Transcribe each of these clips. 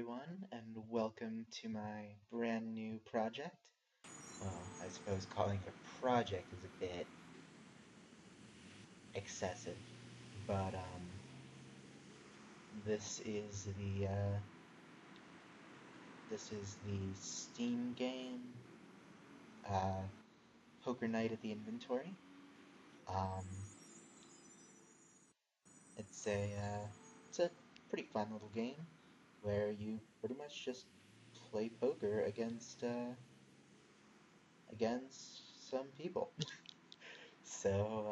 everyone, and welcome to my brand new project. Well, I suppose calling it a project is a bit excessive, but this is the Steam game, uh, Poker Night at the Inventory. Um, it's a pretty fun little game where you pretty much just play poker against some people. So,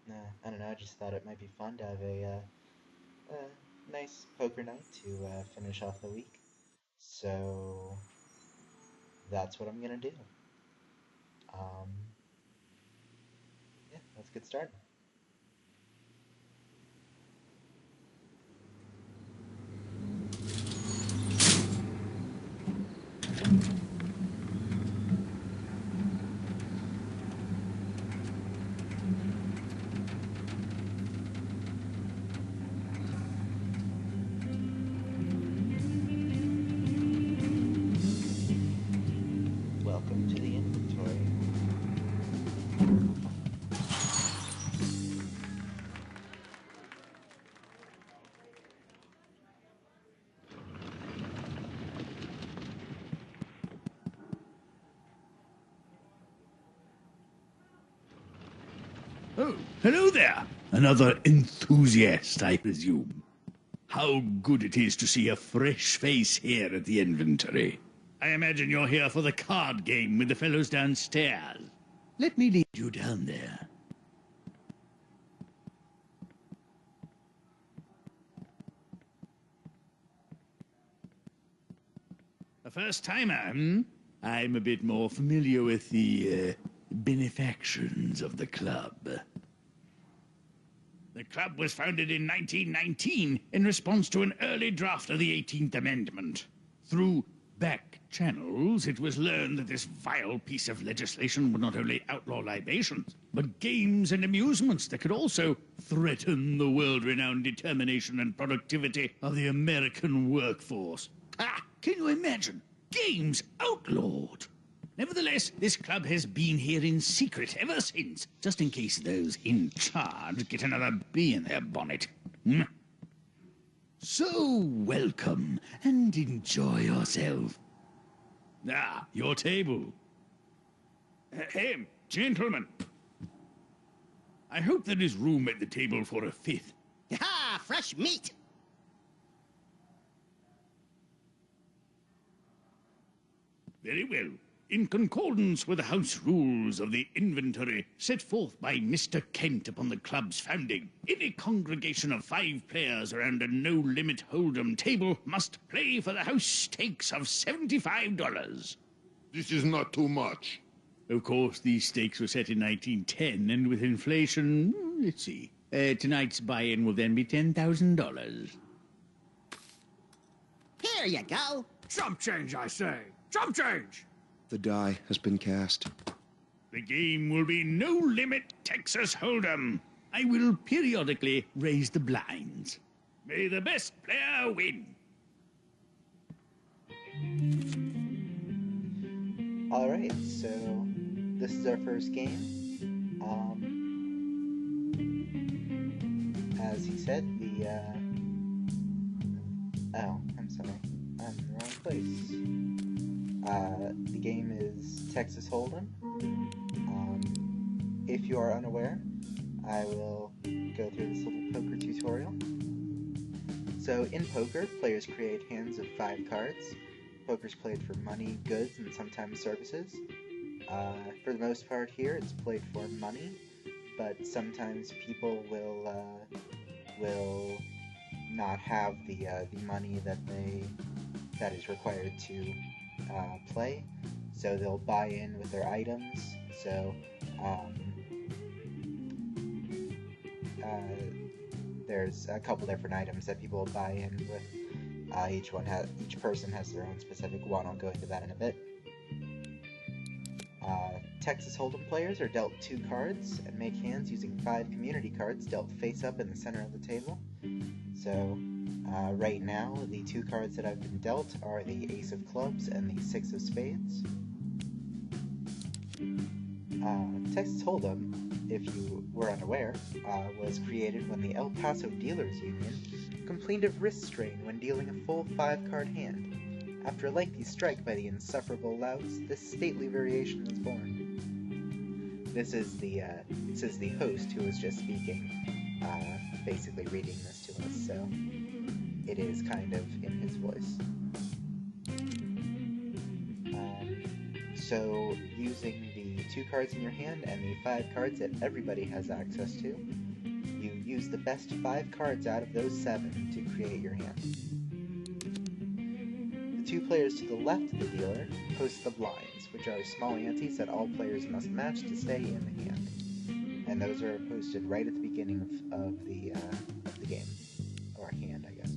I don't know, I just thought it might be fun to have a nice poker night to finish off the week. So, that's what I'm gonna do. Um, yeah, let's get started. Welcome to the inventory. Oh, hello there. Another enthusiast, I presume. How good it is to see a fresh face here at the inventory. I imagine you're here for the card game with the fellows downstairs. Let me lead you down there. A first timer, hmm? I'm a bit more familiar with the benefactions of the club. The club was founded in 1919 in response to an early draft of the 18th Amendment. Through back channels, it was learned that this vile piece of legislation would not only outlaw libations, but games and amusements that could also threaten the world-renowned determination and productivity of the American workforce. Ah, can you imagine? Games outlawed! Nevertheless, this club has been here in secret ever since, just in case those in charge get another bee in their bonnet. Hmm? So, welcome, and enjoy yourself. Ah, your table. Hey, gentlemen. I hope there is room at the table for a fifth. Ha! Fresh meat! Very well. In concordance with the house rules of the inventory set forth by Mr. Kent upon the club's founding, any congregation of 5 players around a no-limit hold'em table must play for the house stakes of $75. This is not too much. Of course, these stakes were set in 1910, and with inflation, let's see. Tonight's buy-in will then be $10,000. Here you go. Chump change, I say! Chump change! The die has been cast. The game will be no-limit Texas Hold'em. I will periodically raise the blinds. May the best player win. Alright, so this is our first game. As he said, oh, I'm sorry. I'm in the wrong place. The game is Texas Hold'em. If you are unaware, I will go through this little poker tutorial. So in poker, players create hands of 5 cards. Poker's played for money, goods, and sometimes services. For the most part here, it's played for money, but sometimes people will not have the money that is required to play, so they'll buy in with their items. So there's a couple different items that people will buy in with. Each person has their own specific one. I'll go into that in a bit. Texas Hold'em players are dealt 2 cards and make hands using 5 community cards dealt face up in the center of the table. So, right now, the 2 cards that I've been dealt are the Ace of Clubs and the 6 of Spades. Texas Hold'em, if you were unaware, was created when the El Paso Dealers Union complained of wrist strain when dealing a full 5-card hand. After a lengthy strike by the insufferable louts, this stately variation was born. This is the host who was just speaking, basically reading this to us, so it is kind of in his voice. So, using the 2 cards in your hand and the 5 cards that everybody has access to, you use the best 5 cards out of those 7 to create your hand. The 2 players to the left of the dealer host the blinds, which are small antes that all players must match to stay in the hand. And those are posted right at the beginning of the game, or hand, I guess.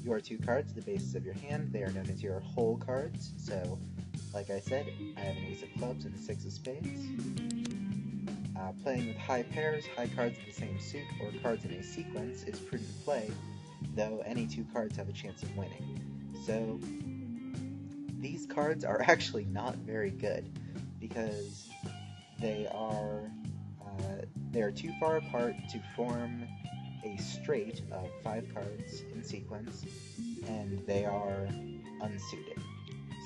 Your 2 cards are the basis of your hand. They are known as your whole cards. So, like I said, I have an Ace of Clubs and a 6 of Spades. Playing with high pairs, high cards in the same suit, or cards in a sequence is prudent play, though any 2 cards have a chance of winning. So, these cards are actually not very good, because they are too far apart to form a straight of 5 cards in sequence, and they are unsuited.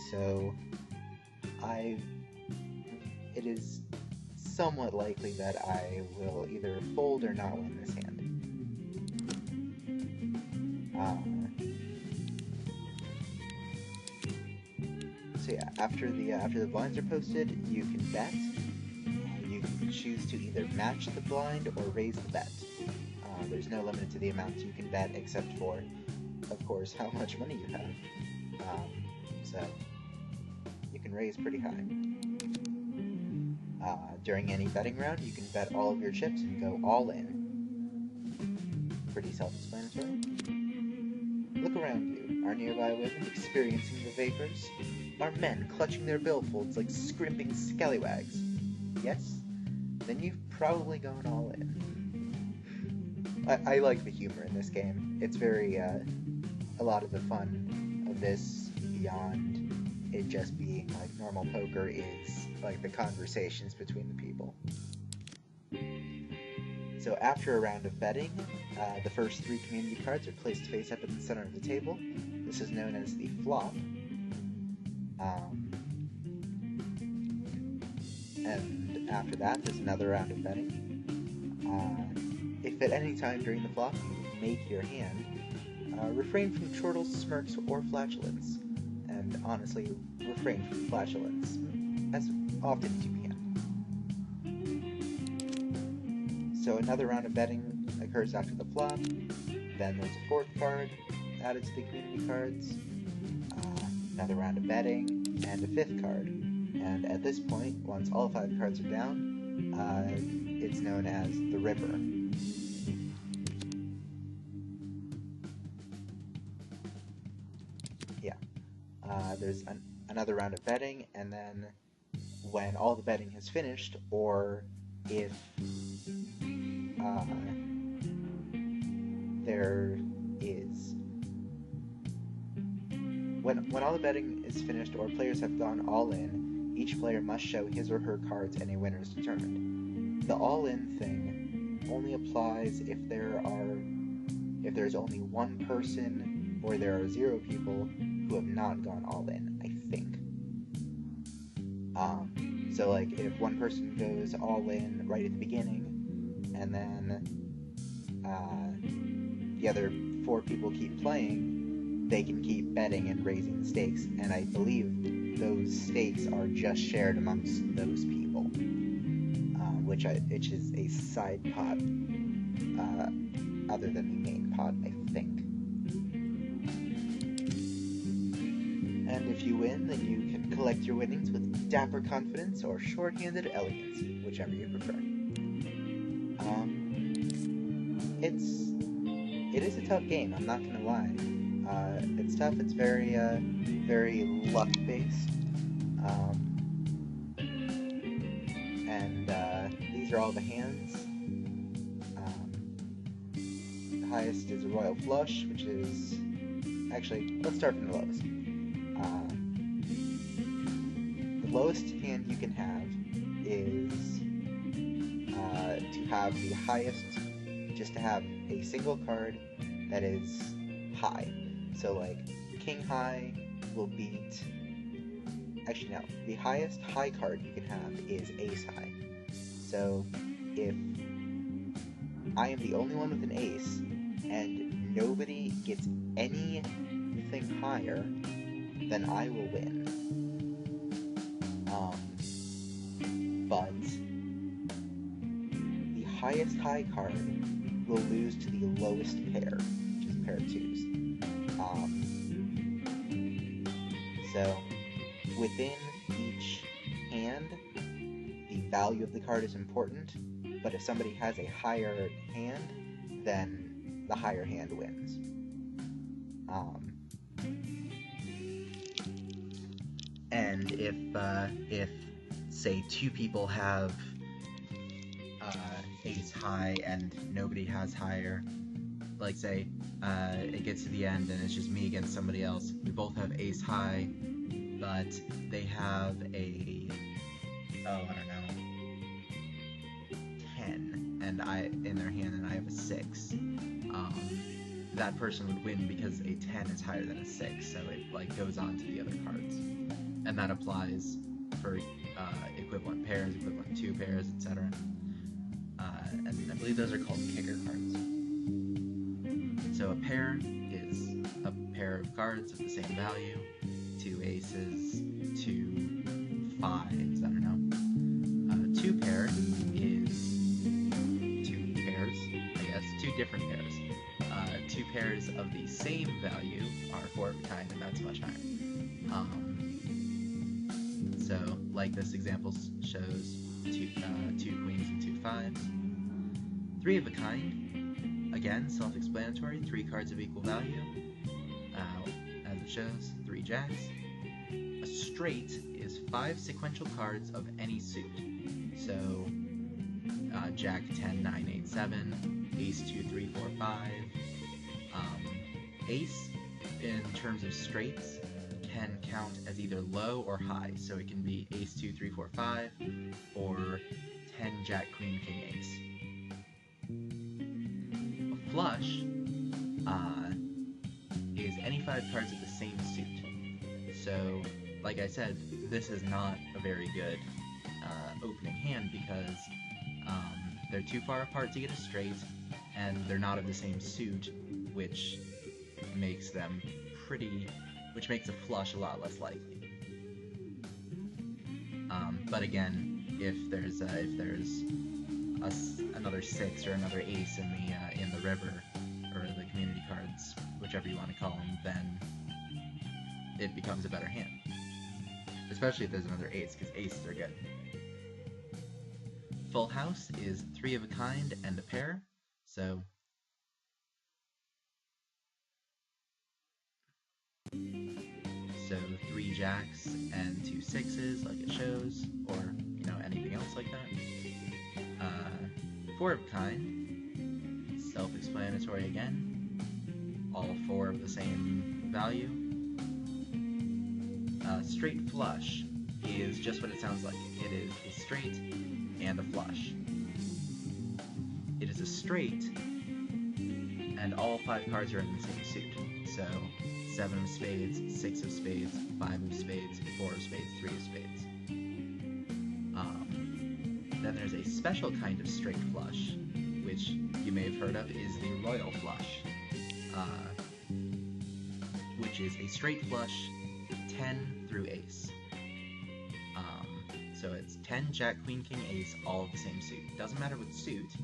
So, it is somewhat likely that I will either fold or not win this hand. So yeah, after the blinds are posted, you can bet. You can choose to either match the blind or raise the bet. There's no limit to the amounts you can bet, except for, of course, how much money you have. So you can raise pretty high. During any betting round, you can bet all of your chips and go all in. Pretty self-explanatory. Look around you. Are nearby women experiencing the vapors? Are men clutching their billfolds like scrimping scallywags? Yes? Then you've probably gone all in. I like the humor in this game. It's very, a lot of the fun of this, beyond it just being like normal poker, is like the conversations between the people. So after a round of betting, the first 3 community cards are placed face up in the center of the table. This is known as the flop. And after that, there's another round of betting. If at any time during the flop you make your hand, refrain from chortles, smirks, or flatulence. And honestly, refrain from flatulence as often as you can. So another round of betting occurs after the flop. Then there's a 4th card added to the community cards. Another round of betting, and a 5th card. And at this point, once all 5 cards are down, it's known as the river. There's another round of betting, and then when all the betting has finished, or if there is... When all the betting is finished, or players have gone all in, each player must show his or her cards and a winner is determined. The all-in thing only applies if there's only 1 person, or there are 0 people who have not gone all in, I think. So like, if 1 person goes all in right at the beginning, and then the other 4 people keep playing, they can keep betting and raising the stakes, and I believe those stakes are just shared amongst those people, which is a side pot, other than the main pot, I think. And if you win, then you can collect your winnings with dapper confidence or short-handed elegance, whichever you prefer. It is a tough game, I'm not gonna lie. It's tough, it's very luck-based. And these are all the hands. The highest is a royal flush, which is... Actually, let's start from the lowest. The lowest hand you can have is to have the highest, just to have a single card that is high. So like, King High will beat... Actually no, the highest high card you can have is Ace High. So if I am the only one with an ace, and nobody gets anything higher, then I will win. But the highest high card will lose to the lowest pair, which is a pair of twos. So within each hand, the value of the card is important, but if somebody has a higher hand, then the higher hand wins. And if say two people have ace high and nobody has higher, like say it gets to the end and it's just me against somebody else, we both have ace high, but they have a, I don't know, 10 and in their hand, and I have a 6. That person would win because a 10 is higher than a 6, so it like goes on to the other cards, and that applies for equivalent pairs, equivalent 2 pairs, etc. And I believe those are called kicker cards. So a pair is a pair of cards of the same value. 2 aces, 2 5s, I don't know. 2 pair is 2 pairs, I guess, 2 different pairs. 2 pairs of the same value are 4 of a kind, and that's much higher. So, like this example shows, 2 queens and 2 5s. 3 of a kind, again, self-explanatory, 3 cards of equal value. As it shows, 3 jacks. A straight is 5 sequential cards of any suit. So, Jack 10, 9, 8, 7, Ace 2, 3, 4, 5. Ace, in terms of straights, can count as either low or high. So it can be Ace 2, 3, 4, 5, or 10, Jack, Queen, King, Ace. A flush is any 5 cards of the same suit. So, like I said, this is not a very good opening hand because they're too far apart to get a straight, and they're not of the same suit, which makes them which makes a flush a lot less likely. But again, if there's another 6 or another ace in the river, or the community cards, whichever you want to call them, then it becomes a better hand. Especially if there's another ace, because aces are good. Full house is 3 of a kind and a pair, so 3 jacks and 2 6s, like it shows, or anything else like that. 4 of a kind, self-explanatory again, all 4 of the same value. Straight flush is just what it sounds like. It is a straight and a flush. It is a straight, and all 5 cards are in the same suit. So 7 of spades, 6 of spades, 5 of spades, 4 of spades, 3 of spades. Then there's a special kind of straight flush, which you may have heard of, is the royal flush, which is a straight flush 10 through ace. So it's 10, Jack, Queen, King, Ace, all of the same suit. Doesn't matter what suit,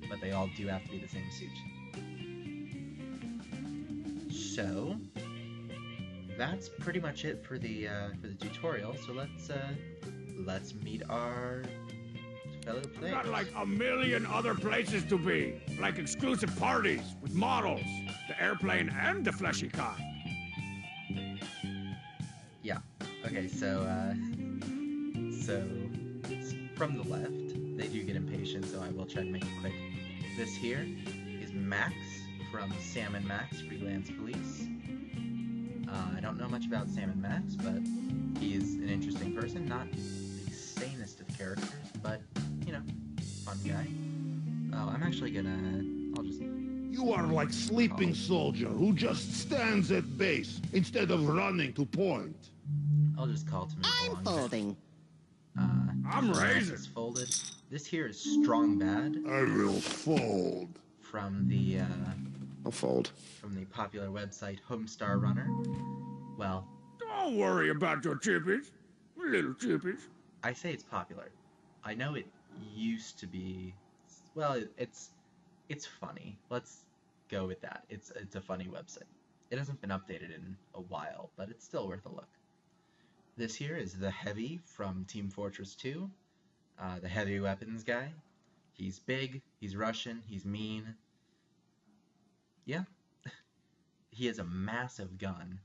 but they all do have to be the same suit. So that's pretty much it for the tutorial. So let's meet our fellow players. Got like a million other places to be, like exclusive parties with models, the airplane and the fleshy kind. Yeah. Okay. So from the left, they do get impatient, so I will try to make it quick. This here is Max from Sam and Max Freelance Police. I don't know much about Sam and Max, but he's an interesting person. Not the sanest of characters, but, you know, fun guy. Oh, I'm actually gonna... I'll just... You are like sleeping soldier who just stands at base instead of running to point. I'll just call to move I'm along. folding. I'm Max raising. is folded. This here is Strong Bad I will fold. from the I'll fold. popular website Homestar Runner. Well, Don't worry about your chippies. Little chippies. I say it's popular. I know it used to be. Well, it's funny. Let's go with that. It's a funny website. It hasn't been updated in a while, but it's still worth a look. This here is the Heavy from Team Fortress 2, the heavy weapons guy. He's big, he's Russian, he's mean. Yeah. He has a massive gun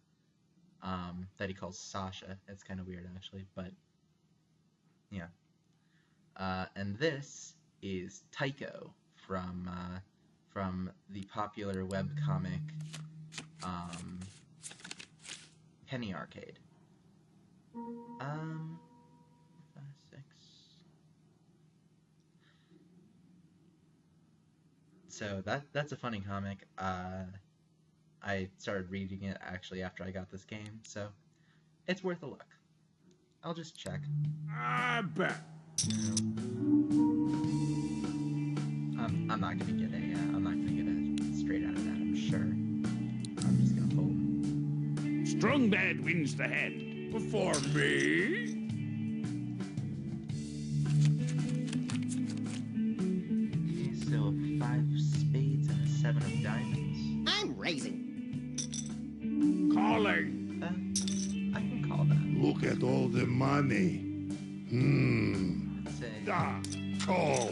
that he calls Sasha. It's kind of weird, actually, but yeah. And this is Tycho from the popular webcomic Penny Arcade. 5, 6. So that's a funny comic. I started reading it actually after I got this game, so it's worth a look. I'll just check. I bet. I'm not gonna get a straight out of that. I'm sure. I'm just gonna hold. Strong Bad wins the hand. Before me? Okay, so 5 spades and a 7 of diamonds. I'm raising. Calling. I can call that. Look at all the money. Let's say Ah, Call.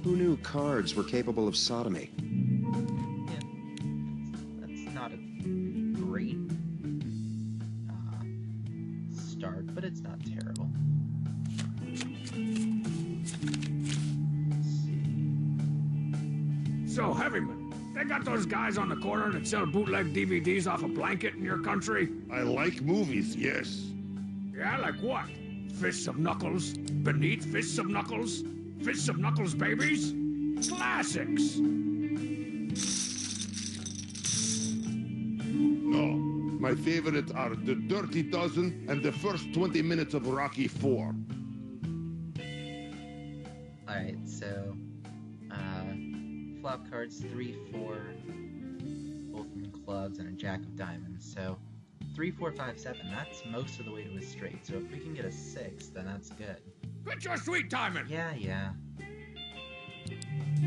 Who knew cards were capable of sodomy? yeah, that's not a great start, but it's not terrible. Let's see. so Heavyman, they got those guys on the corner that sell bootleg DVDs off a blanket in your country? I like movies, yes. Yeah, like what? Fists of Knuckles? Beneath Fists of Knuckles? Fists of Knuckles babies? Classics! No. My favorites are The Dirty Dozen and the first 20 minutes of Rocky IV. Alright, so flop cards 3, 4, both in clubs, and a jack of diamonds. So 3, 4, 5, 7, that's most of the way to a straight. So if we can get a 6, then that's good. Quit your sweet timing! Yeah.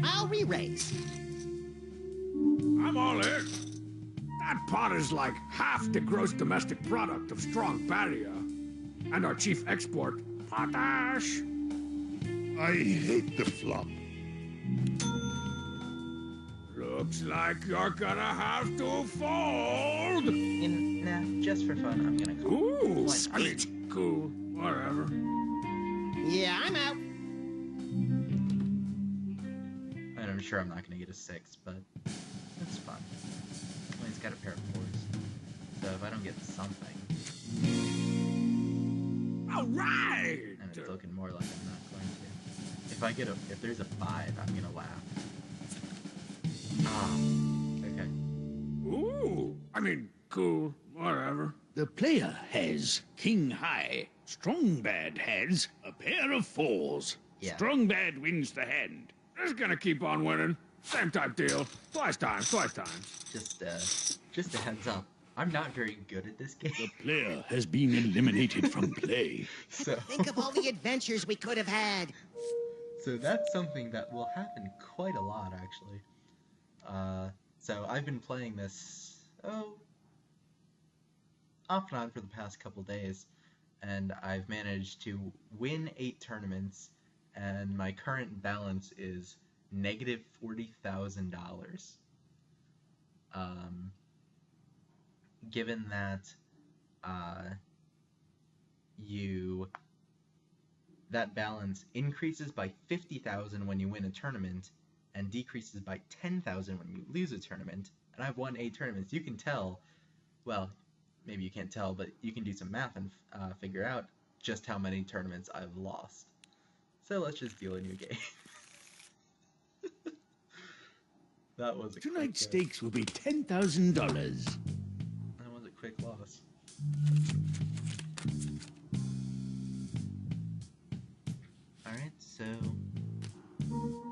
I'll re-raise. I'm all in. That pot is like half the gross domestic product of Strong Barrier. And our chief export, potash. I hate the flop. Looks like you're gonna have to fold. Nah, just for fun, I'm gonna call. Ooh, Why not? cool, whatever. Yeah, I'm out. And I'm sure I'm not gonna get a 6, but that's fun. Well, he's got a pair of 4s. So if I don't get something, All right. and it's looking more like I'm not going to. If there's a 5, I'm gonna laugh. Okay. Ooh, I mean, cool, whatever. The player has King High. Strong Bad has a pair of 4s. Yeah. Strong Bad wins the hand. Just gonna keep on winning. Same type deal. Twice times. Just a heads up. I'm not very good at this game. The player has been eliminated from play. So Think of all the adventures we could have had. that's something that will happen quite a lot, actually. So I've been playing this, off and on for the past couple days, and I've managed to win 8 tournaments, and my current balance is negative $40,000. Given that you that balance increases by 50,000 when you win a tournament and decreases by 10,000 when you lose a tournament. And I've won 8 tournaments. You can tell, well, maybe you can't tell, but you can do some math and figure out just how many tournaments I've lost. So let's just deal a new game. That was a Tonight's quick, stakes will be $10,000. that was a quick loss. Alright, so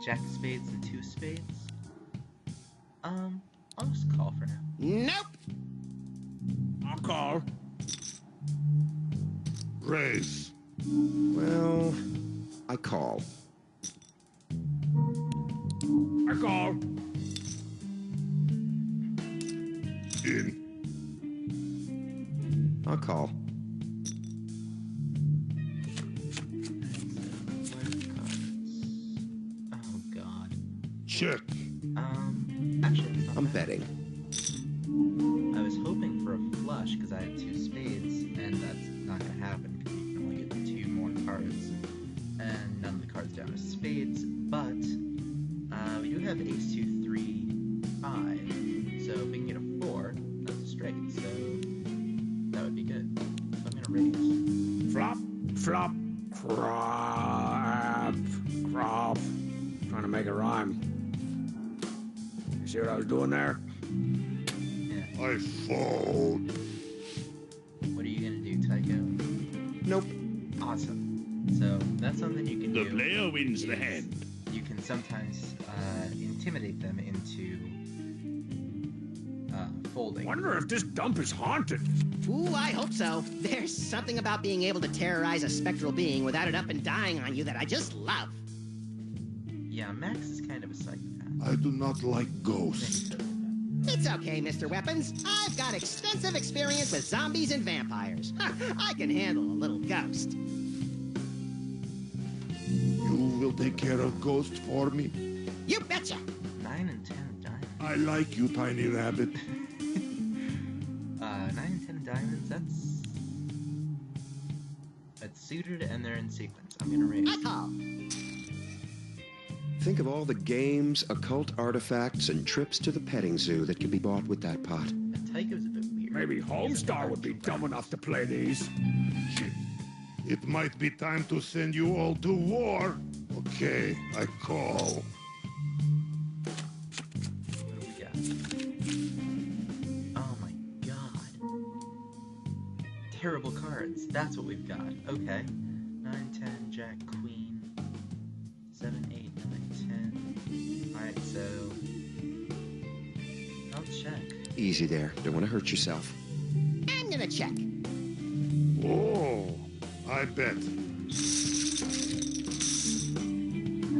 Jack of spades and 2 spades. I'll just call for now. Nope. I'll call. Raise. Well, I call. I call. In. I'll call. Oh god. Check. Actually, it's not I'm bad. betting. I was hoping for a flush because I have 2 spades, and that's not going to happen because you can only get 2 more cards, and none of the cards down are spades. But we do have ace 2 3 5, so if we can get a 4, that's a straight. So that would be good. So I'm going to raise. Flop, flop, crop, crop. Trying to make a rhyme. You see what I was doing there? Yeah. I fold. What are you going to do, Tycho? Nope. Awesome. So that's something you can The do. player wins the is hand. You can sometimes intimidate them into folding. Wonder if this dump is haunted. Ooh, I hope so. There's something about being able to terrorize a spectral being without it up and dying on you that I just love. Yeah, Max is kind of a psychopath. I do not like ghosts. It's okay, Mr. Weapons. I've got extensive experience with zombies and vampires. I can handle a little ghost. You will take care of ghosts for me? You betcha. 9 and 10 of diamonds. I like you, tiny rabbit. 9 and 10 of diamonds, that's suited and they're in sequence. I'm gonna raise. I call. Think of all the games, occult artifacts, and trips to the petting zoo that could be bought with that pot. And Tycho's a bit weird. Maybe Homestar would be dumb enough to play these. Shit. It might be time to send you all to war. Okay, I call. What do we got? Oh my god. Terrible cards. That's what we've got. Okay. 9, 10, Jack, Queen. 7, 8, 9, 10. Alright, so I'll check. Easy there. Don't want to hurt yourself. I'm gonna check. Oh, I bet. That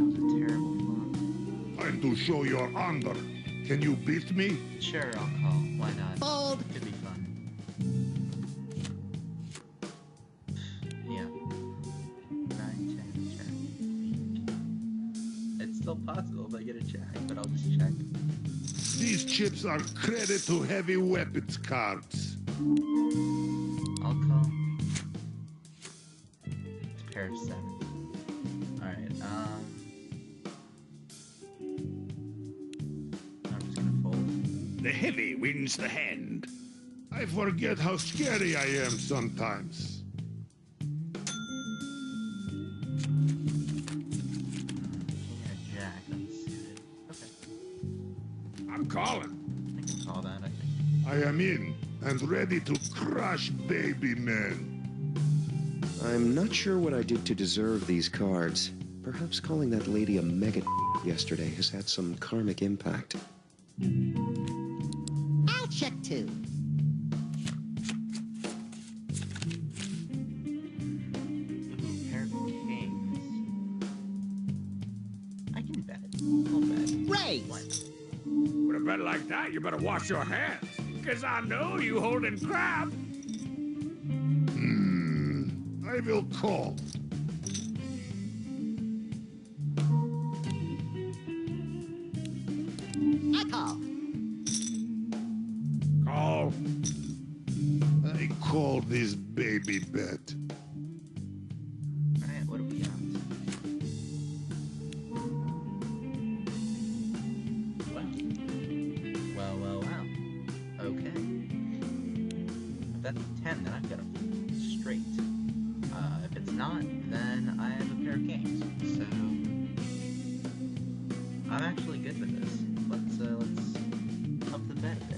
was a terrible flop. Time to show your honor. Can you beat me? Sure, I'll call. Why not? Fold. Could be fun. Yeah. 9, 10, check. It's still possible if I get a jack, but I'll just check. These chips are credit to heavy weapons cards. I'll call. It's a pair of 7. Alright, I'm just gonna fold. The heavy wins the hand. I forget how scary I am sometimes. King and a jack, unsuited. Okay, I'm calling. I can call that, I think. I am in and ready to crush baby men. I'm not sure what I did to deserve these cards. Perhaps calling that lady a mega yesterday has had some karmic impact. I'll check too. Ooh, pair of kings. I can bet. I'll bet. Raise. What? With a bet like that, you better wash your hands. Cause I know you holding crap. I will call. I call. Call. I call this baby bet. Alright, what do we got? games. So I'm actually good with this. Let's up the bet a bit.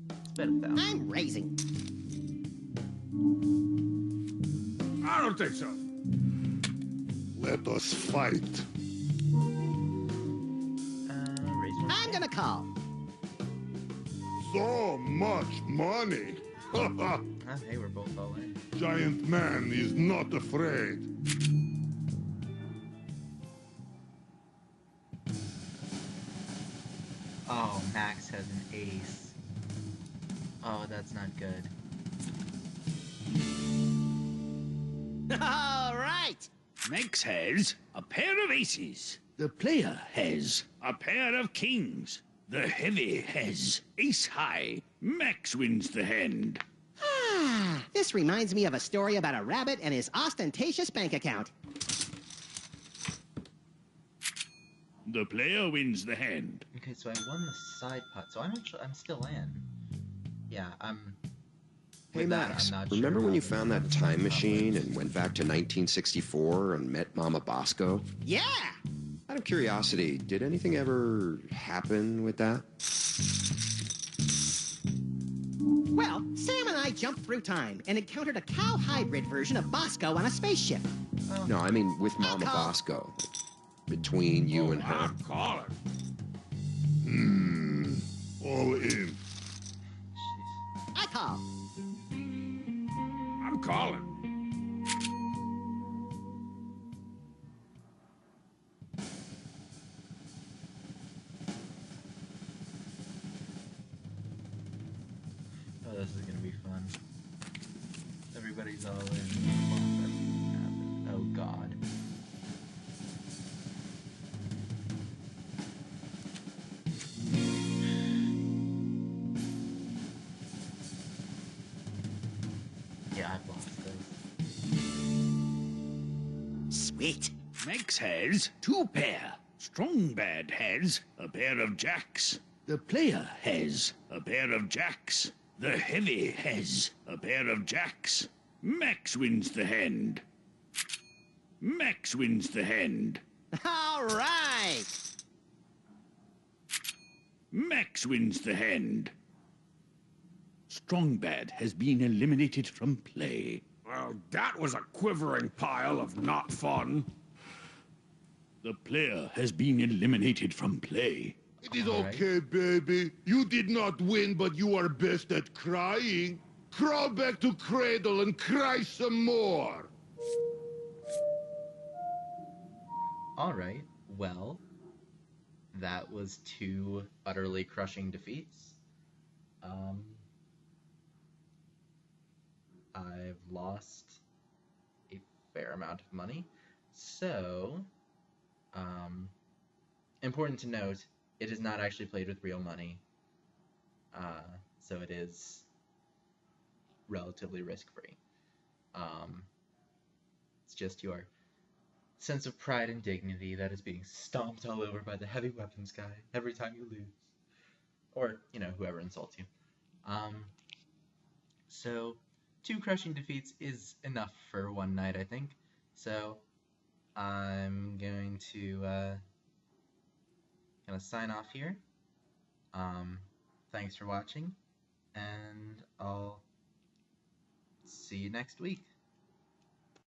Let's bet 1,000. I'm raising. I don't think so. Let us fight. Raise one. I'm gonna call. So much money. Oh, hey, we're both all in. Giant man is not afraid. Oh, Max has an ace. Oh, that's not good. All right. Max has a pair of aces. The player has a pair of kings. The heavy has ace high. Max wins the hand. Ah, this reminds me of a story about a rabbit and his ostentatious bank account. The player wins the hand. Okay, so I won the side pot, so I'm still in. Yeah, Hey, with that, Max, I'm not remember sure when how you the found that numbers time come machine with. and went back to 1964 and met Mama Bosco? Yeah. Out of curiosity, did anything ever happen with that? Well, Sam and I jumped through time and encountered a cow hybrid version of Bosco on a spaceship. No, I mean with Mama call. Bosco. Between you and her. I'm calling. All in. Jeez. I call. I'm calling. Oh, this is gonna be fun. Everybody's all in. Oh God. Yeah, I've lost this. Sweet. Max has two pair. Strong Bad has a pair of jacks. The player has a pair of jacks. The heavy has a pair of jacks. Max wins the hand. Max wins the hand. All right. Max wins the hand. Strong Bad has been eliminated from play. Well, that was a quivering pile of not fun. The player has been eliminated from play. It is All right. okay, baby. You did not win, but you are best at crying. Crawl back to cradle and cry some more. Alright, well, that was two utterly crushing defeats. I've lost a fair amount of money. So, important to note, it is not actually played with real money. So it is relatively risk-free. It's just your sense of pride and dignity that is being stomped all over by the heavy weapons guy every time you lose. Or, whoever insults you. So, two crushing defeats is enough for one night, I think. So, I'm going to kind of sign off here. Thanks for watching, and I'll see you next week.